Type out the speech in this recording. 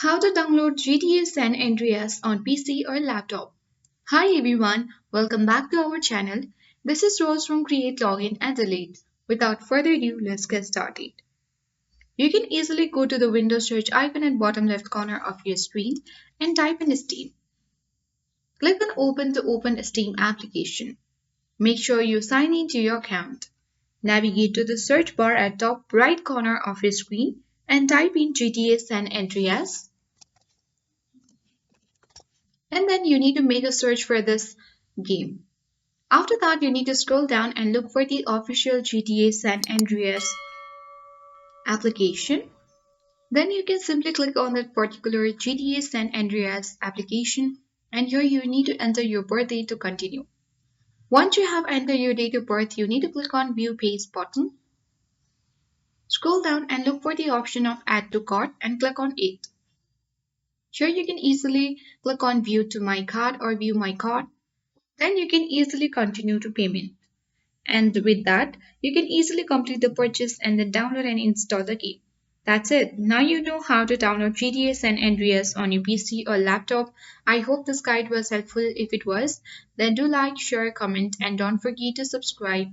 How to download GTA San Andreas on PC or laptop. Hi everyone, welcome back to our channel. This is Rose from Create Login and Delete. Without further ado, let's get started. You can easily go to the Windows search icon at bottom left corner of your screen and type in Steam. Click on Open to open Steam application. Make sure you sign in to your account. Navigate to the search bar at top right corner of your screen and type in GTA San Andreas. And then you need to make a search for this game. After that, you need to scroll down and look for the official GTA San Andreas application. Then you can simply click on that particular GTA San Andreas application, and here you need to enter your birth date to continue. Once you have entered your date of birth, you need to click on View Page button. Scroll down and look for the option of Add to Cart and click on it. Here you can easily click on View to My Card or View My Card. Then you can easily continue to payment. And with that, you can easily complete the purchase and then download and install the game. That's it. Now you know how to download GTA San Andreas on your PC or laptop. I hope this guide was helpful. If it was, then do like, share, comment, and don't forget to subscribe.